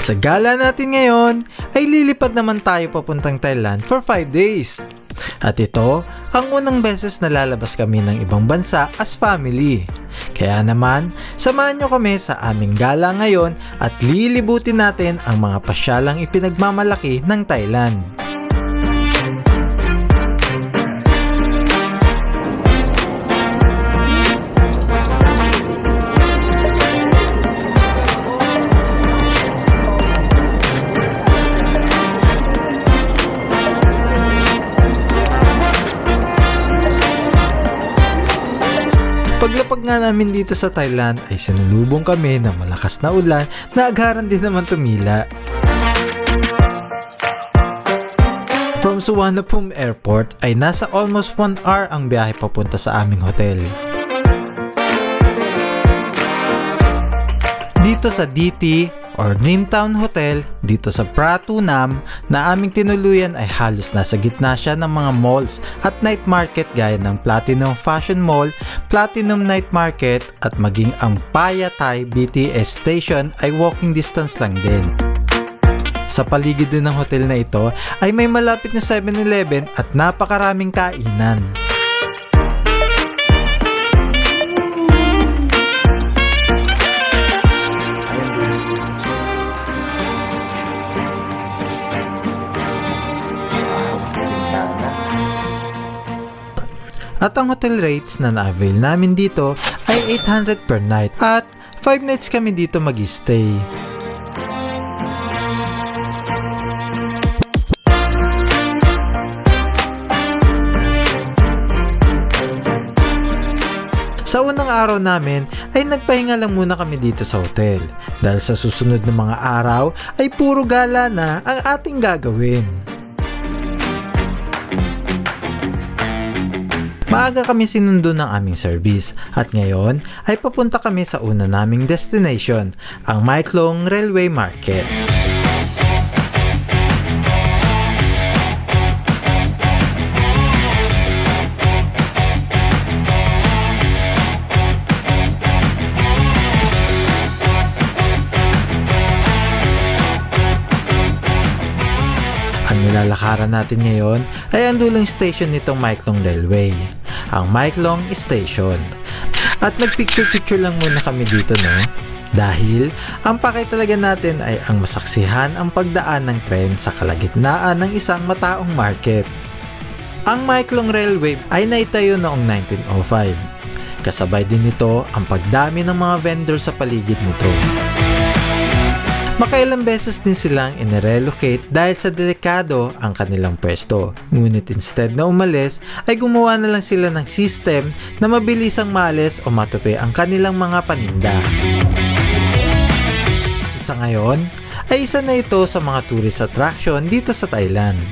Sa gala natin ngayon ay lilipad naman tayo papuntang Thailand for 5 days. At ito ang unang beses na lalabas kami ng ibang bansa as family. Kaya naman, samahan nyo kami sa aming gala ngayon at lilibutin natin ang mga pasyalang ipinagmamalaki ng Thailand. Paglapag nga namin dito sa Thailand ay sinalubong kami ng malakas na ulan na agaran din naman tumila. From Suvarnabhumi Airport ay nasa almost 1 hour ang biyahe papunta sa aming hotel. Dito sa DT or Dreamtown Hotel dito sa Pratunam na aming tinuluyan ay halos nasa gitna siya ng mga malls at night market gaya ng Platinum Fashion Mall, Platinum Night Market at maging ang Paya Thai BTS Station ay walking distance lang din. Sa paligid din ng hotel na ito ay may malapit na 7-Eleven at napakaraming kainan. At ang hotel rates na na-avail namin dito ay 800 per night at 5 nights kami dito mag-stay. Sa unang araw namin ay nagpahinga lang muna kami dito sa hotel dahil sa susunod na mga araw ay puro gala na ang ating gagawin. Maaga kami sinundo ng aming service at ngayon ay papunta kami sa una naming destination, ang My Klong Railway Market. Ang nilalakaran natin ngayon ay ang dulong station nitong My Klong Railway, ang My Klong Station. At nagpicture-picture lang muna kami dito, no? Dahil ang pakay talaga natin ay ang masaksihan ang pagdaan ng tren sa kalagitnaan ng isang mataong market. Ang My Klong Railway ay naitayo noong 1905. Kasabay din nito ang pagdami ng mga vendor sa paligid nito. Makailang beses din silang inirelocate dahil sa delikado ang kanilang pwesto. Ngunit instead na umalis, ay gumawa na lang sila ng system na mabilisang maalis o matupi ang kanilang mga paninda. Sa ngayon, ay isa na ito sa mga tourist attraction dito sa Thailand.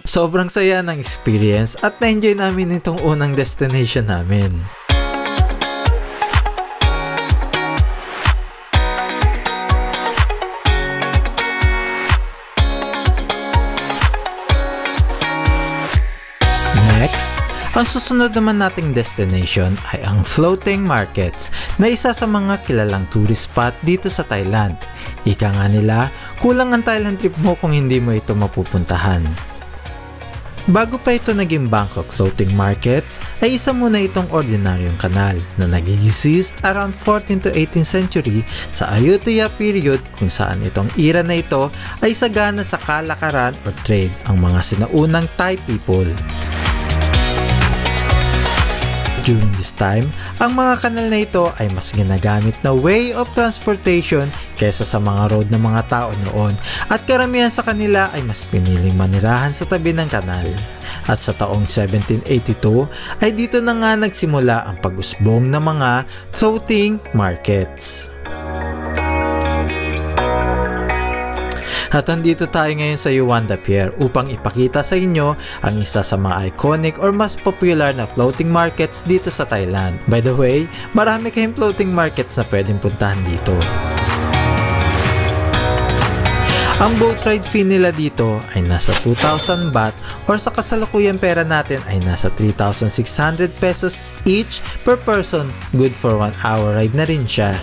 Sobrang saya ng experience at na-enjoy namin itong unang destination namin. Next, ang susunod naman nating destination ay ang Floating Markets na isa sa mga kilalang tourist spot dito sa Thailand. Ika nga nila, kulang ang Thailand trip mo kung hindi mo ito mapupuntahan. Bago pa ito naging Bangkok Floating Markets, ay isa muna itong ordinaryong kanal na nag-exist around 14th to 18th century sa Ayutthaya period, kung saan itong era na ito ay sagana sa kalakaran o trade ang mga sinaunang Thai people. During this time, ang mga kanal na ito ay mas ginagamit na way of transportation kaysa sa mga road ng mga tao noon at karamihan sa kanila ay mas piniling manirahan sa tabi ng kanal. At sa taong 1782 ay dito na nga nagsimula ang pag-usbong ng mga floating markets. At andito tayo ngayon sa Juan de Pierre upang ipakita sa inyo ang isa sa mga iconic or mas popular na floating markets dito sa Thailand. By the way, marami kayong floating markets na pwedeng puntahan dito. Ang boat ride fee nila dito ay nasa 2,000 baht or sa kasalukuyang pera natin ay nasa 3,600 pesos each per person. Good for 1 hour ride na rin siya.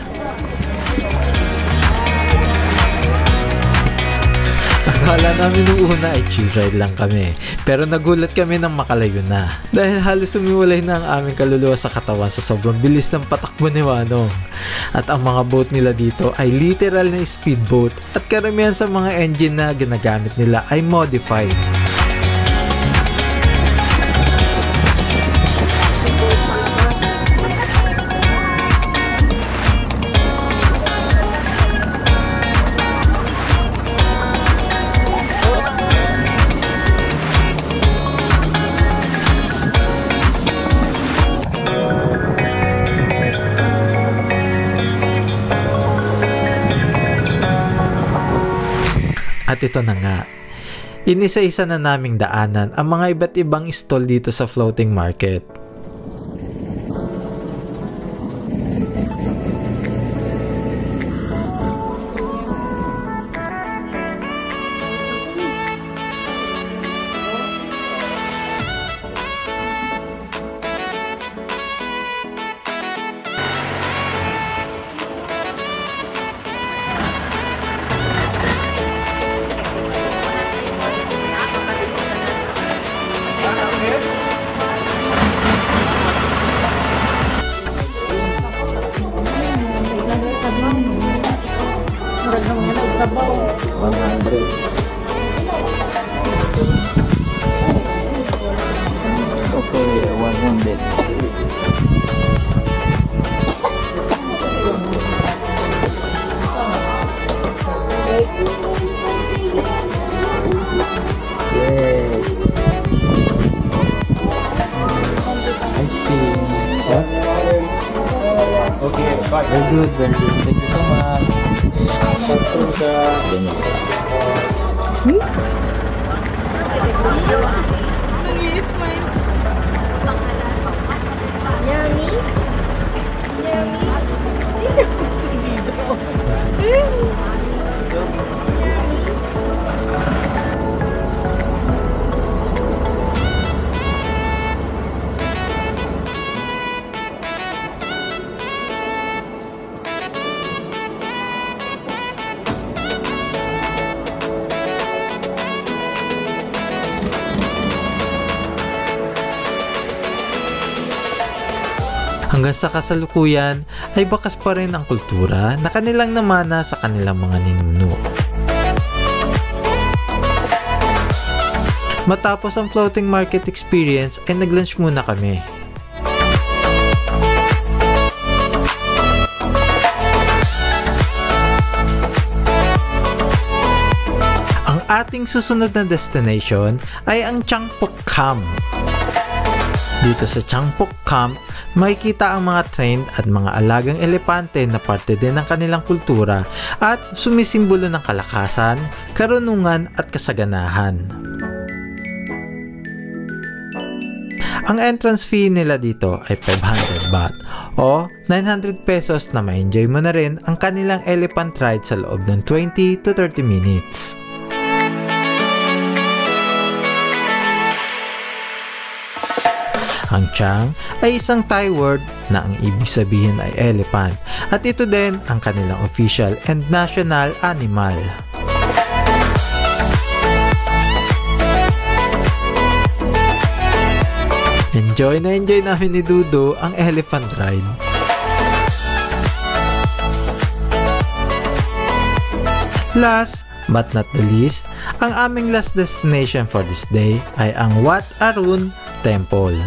Akala namin nung una ay chill ride lang kami, pero nagulat kami nang makalayo na dahil halos sumiwalay na ang aming kaluluwa sa katawan sa sobrang bilis ng patakbo ni Manong. At ang mga boat nila dito ay literal na speedboat at karamihan sa mga engine na ginagamit nila ay modified. At ito na nga, inisa-isa na naming daanan ang mga iba't ibang stall dito sa floating market. Very good, very good. Thank you so much. Hanggang sa kasalukuyan ay bakas pa rin ang kultura na kanilang namana sa kanilang mga ninuno. Matapos ang floating market experience ay nag-lunch muna kami. Ang ating susunod na destination ay ang Changpok Camp. Dito sa Changpok Camp, makikita ang mga trained at mga alagang elepante na parte din ng kanilang kultura at sumisimbolo ng kalakasan, karunungan at kasaganahan. Ang entrance fee nila dito ay 500 baht o 900 pesos na ma-enjoy mo na rin ang kanilang elephant ride sa loob ng 20 to 30 minutes. Ang Chang ay isang Thai word na ang ibig sabihin ay elephant at ito din ang kanilang official and national animal. Enjoy na enjoy namin ni Dudo ang elephant ride. Last but not the least, ang aming last destination for this day ay ang Wat Arun Temple.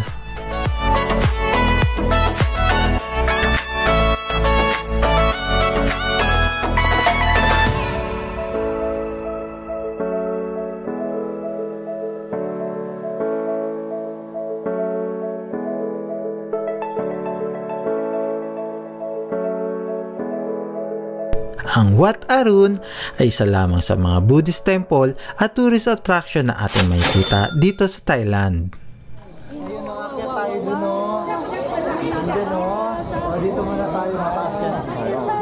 Ang Wat Arun ay isa lamang sa mga Buddhist temple at tourist attraction na ating makikita dito sa Thailand. Ayun, nakakit tayo dun, no? Hindi, no? O, dito muna tayo, mataas yan. Ayun, no?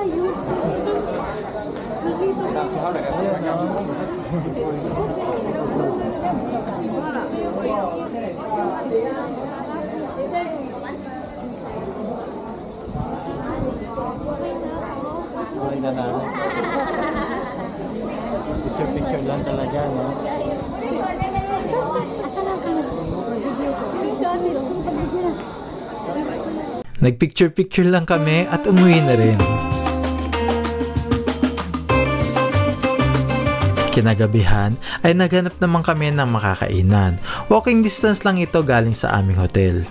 Okay na na. Picture lang talaga, no? Nagpicture-picture lang kami at umuwi na rin. Kinagabihan ay naghanap naman kami ng makakainan. Walking distance lang ito galing sa aming hotel.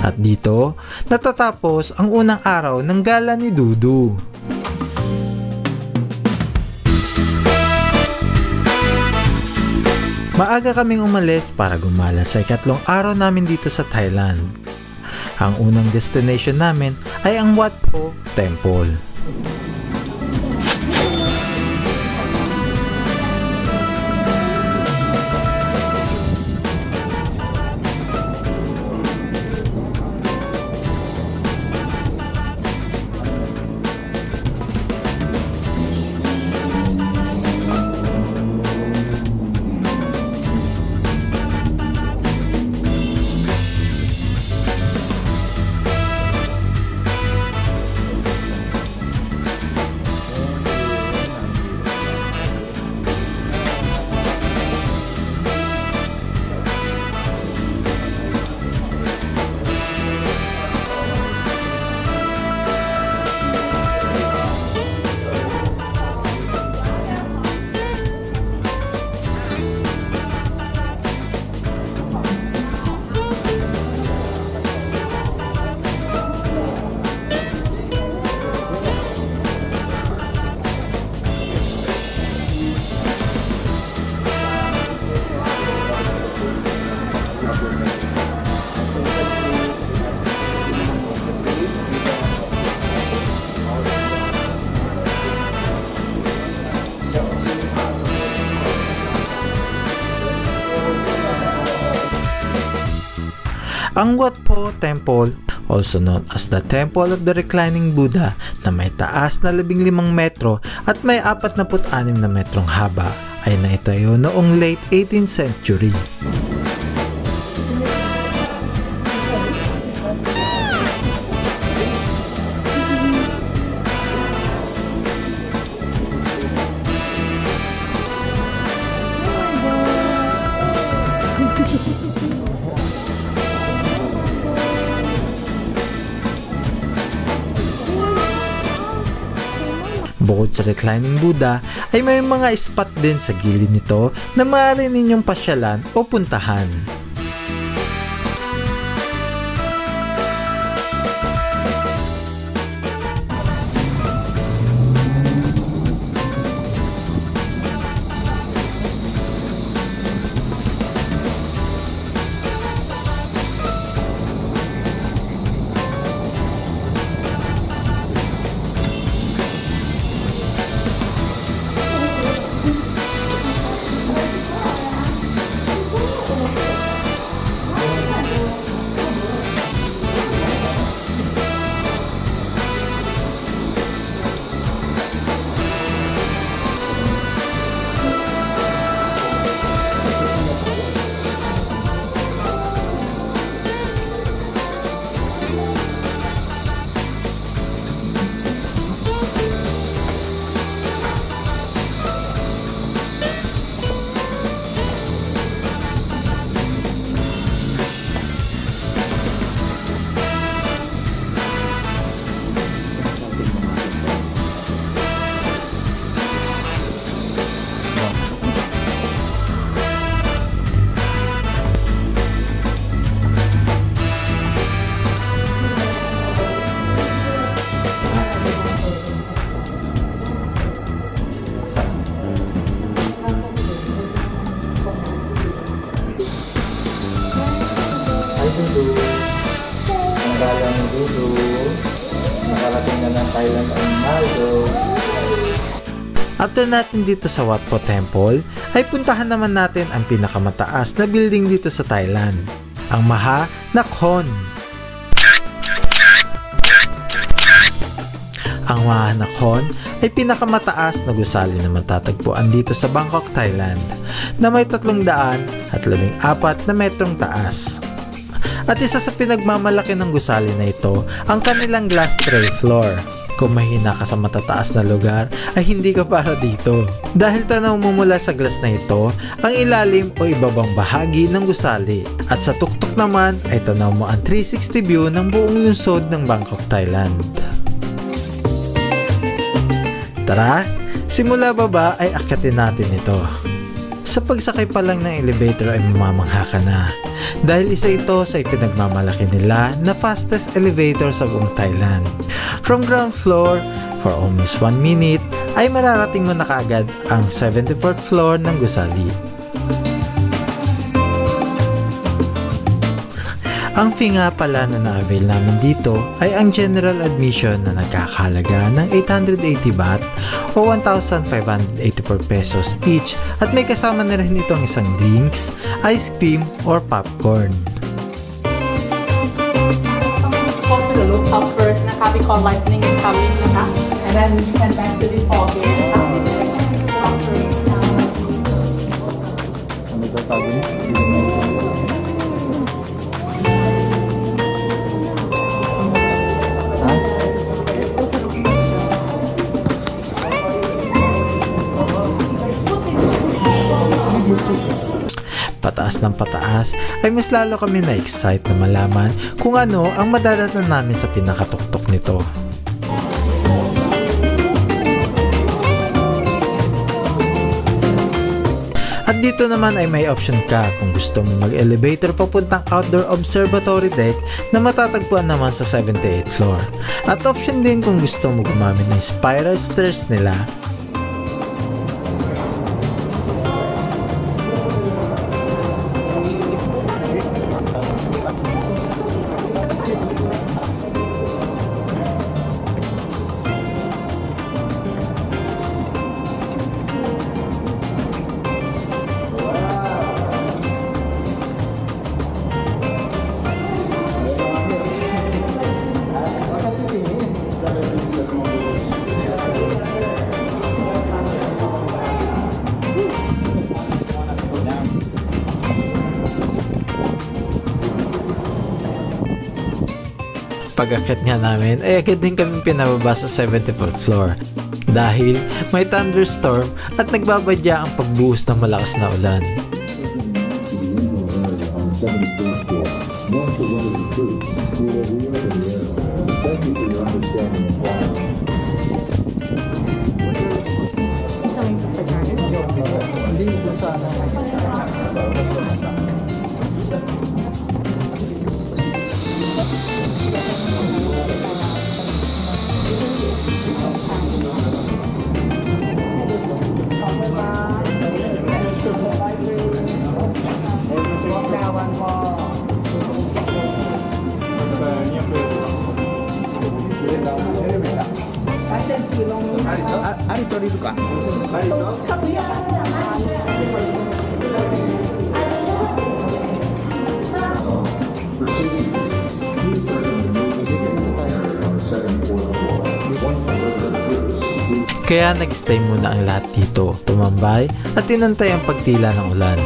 At dito, natatapos ang unang araw ng gala ni Dudu. Maaga kaming umalis para gumala sa ikatlong araw namin dito sa Thailand. Ang unang destination namin ay ang Wat Pho Temple. Ang Wat Pho Temple, also known as the Temple of the Reclining Buddha, na may taas na 15 metro at may 46 na metrong haba, ay naitayo noong late 18th century. Bukod sa reclining Buddha, ay may mga spot din sa gilid nito na maaari ninyong pasyalan o puntahan. Alam Dudu. Nakarating na ng Thailand ang Maldo. After natin dito sa Wat Po Temple, ay puntahan naman natin ang pinakamataas na building dito sa Thailand, ang Maha Nakhon. Ang Maha Nakhon ay pinakamataas na gusali na matatagpuan dito sa Bangkok, Thailand, na may 314 na metrong taas. At isa sa pinagmamalaki ng gusali na ito, ang kanilang glass tray floor. Kung mahina ka sa matataas na lugar, ay hindi ka para dito. Dahil tanaw mo mula sa glass na ito, ang ilalim o ibabang bahagi ng gusali. At sa tuktok naman, ay tanaw mo ang 360 view ng buong lungsod ng Bangkok, Thailand. Tara, simula baba ay akyatin natin ito. Sa pagsakay pa lang ng elevator ay mamamangha ka na. Dahil isa ito sa ipinagmamalaki nila na fastest elevator sa buong Thailand. From ground floor, for almost 1 minute, ay mararating mo na kaagad ang 74th floor ng gusali. Ang fee nga pala na na-avail namin dito ay ang general admission na nagkakahalaga ng 880 baht o 1,584 pesos each at may kasama na rin itong isang drinks, ice cream, or popcorn. Go to the rooftop first นะคะ because lightning is coming นะคะ and then you can back to this hall here นะคะ Ano ba sabi niya? Pataas ng pataas ay mas lalo kami na-excite na malaman kung ano ang madadatan namin sa pinakatuktok nito. At dito naman ay may option ka kung gusto mo mag-elevator papuntang outdoor observatory deck na matatagpuan naman sa 78th floor. At option din kung gusto mo gumamit ng spiral stairs nila. Pag-akyat nga namin ay agad din kami pinababa sa 74th floor dahil may thunderstorm at nagbabadya ang pagbuhos ng malakas na ulan. Kaya nag-stay muna ang lahat dito, tumambay at tinantay ang pagtila ng ulan.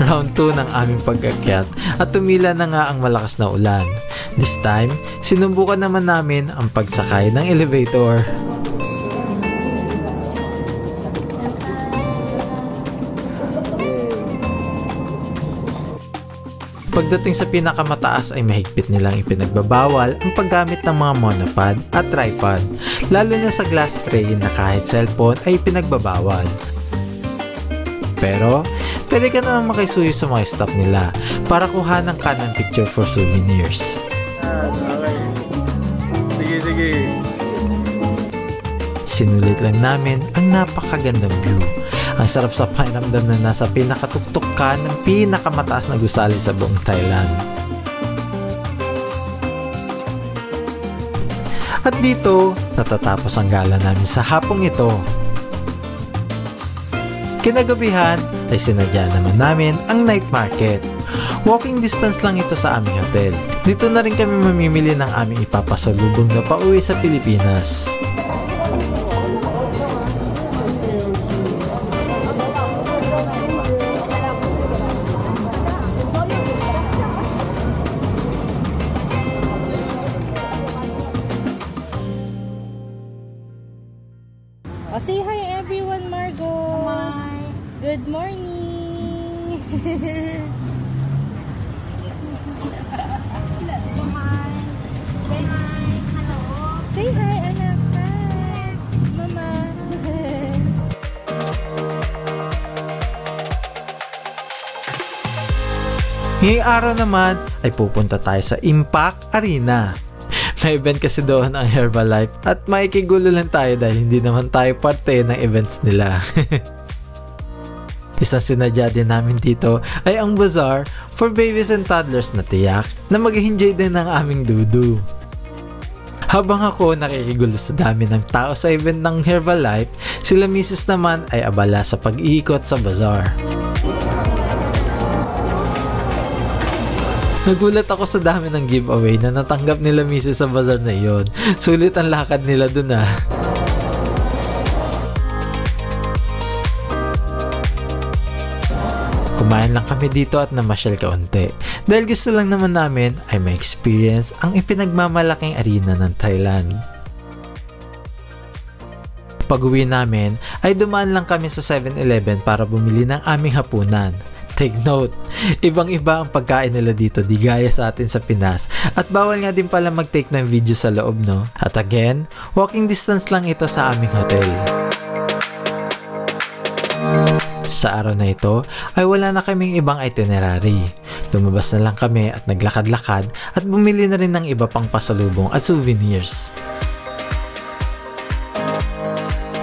Round 2 ng aming pag-akyat at tumila na nga ang malakas na ulan. This time, sinubukan naman namin ang pagsakay ng elevator. Pagdating sa pinakamataas ay mahigpit nilang ipinagbabawal ang paggamit ng mga monopod at tripod, lalo na sa glass tray na kahit cellphone ay ipinagbabawal. Pero, pwede ka naman makisuyo sa mga staff nila para kuhanan ka ng picture for souvenirs. Sige. Sinulit lang namin ang napakagandang view Ang sarap sa pakiramdam na nasa pinakatuktok ka ng pinakamataas na gusali sa buong Thailand. At dito, natatapos ang gala namin sa hapong ito. Kinagabihan ay sinadya naman namin ang night market. Walking distance lang ito sa aming hotel. Dito na rin kami mamimili ng aming ipapasalubong na pauwi sa Pilipinas. Oh, say hi everyone, Margo. Hi. Good morning. Say hi, anak. Hi. Mama. Ngayong araw naman ay pupunta tayo sa Impact Arena. May event kasi doon ang Herbalife at makikigulo lang tayo dahil hindi naman tayo parte ng events nila. Isang sinadya din namin dito ay ang bazaar for babies and toddlers na tiyak na mag-enjoy din ng aming dudu. Habang ako nakikigulo sa dami ng tao sa event ng Herbalife, sila misis naman ay abala sa pag-iikot sa bazaar. Nagulat ako sa dami ng giveaway na natanggap nila misis sa bazaar na iyon. Sulit ang lakad nila dun ah. Kumain lang kami dito at namasyal kaunti. Dahil gusto lang naman namin ay ma-experience ang ipinagmamalaking arena ng Thailand. Pag-uwi namin ay dumaan lang kami sa 7-Eleven para bumili ng aming hapunan. Take note, ibang-iba ang pagkain nila dito, di gaya sa atin sa Pinas. At bawal nga din pala mag-take ng video sa loob, no? At again, walking distance lang ito sa aming hotel. Sa araw na ito, ay wala na kaming ibang itinerary. Lumabas na lang kami at naglakad-lakad at bumili na rin ng iba pang pasalubong at souvenirs.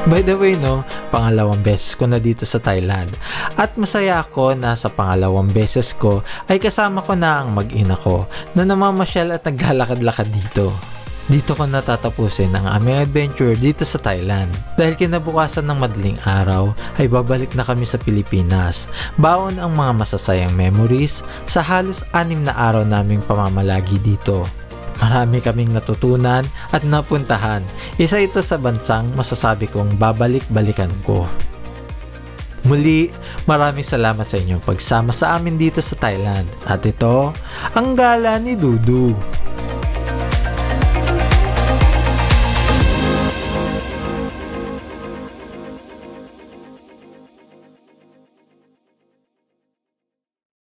By the way, no, pangalawang beses ko na dito sa Thailand at masaya ako na sa pangalawang beses ko ay kasama ko na ang mag-ina ko na namamasyal at naglalakad-lakad dito. Dito ko natatapusin ang aming adventure dito sa Thailand. Dahil kinabukasan ng madaling araw ay babalik na kami sa Pilipinas. Baon ang mga masasayang memories sa halos 6 na araw naming pamamalagi dito. Marami kaming natutunan at napuntahan. Isa ito sa bansang masasabi kong babalik-balikan ko. Muli, maraming salamat sa inyong pagsama sa amin dito sa Thailand. At ito, ang gala ni Dudu.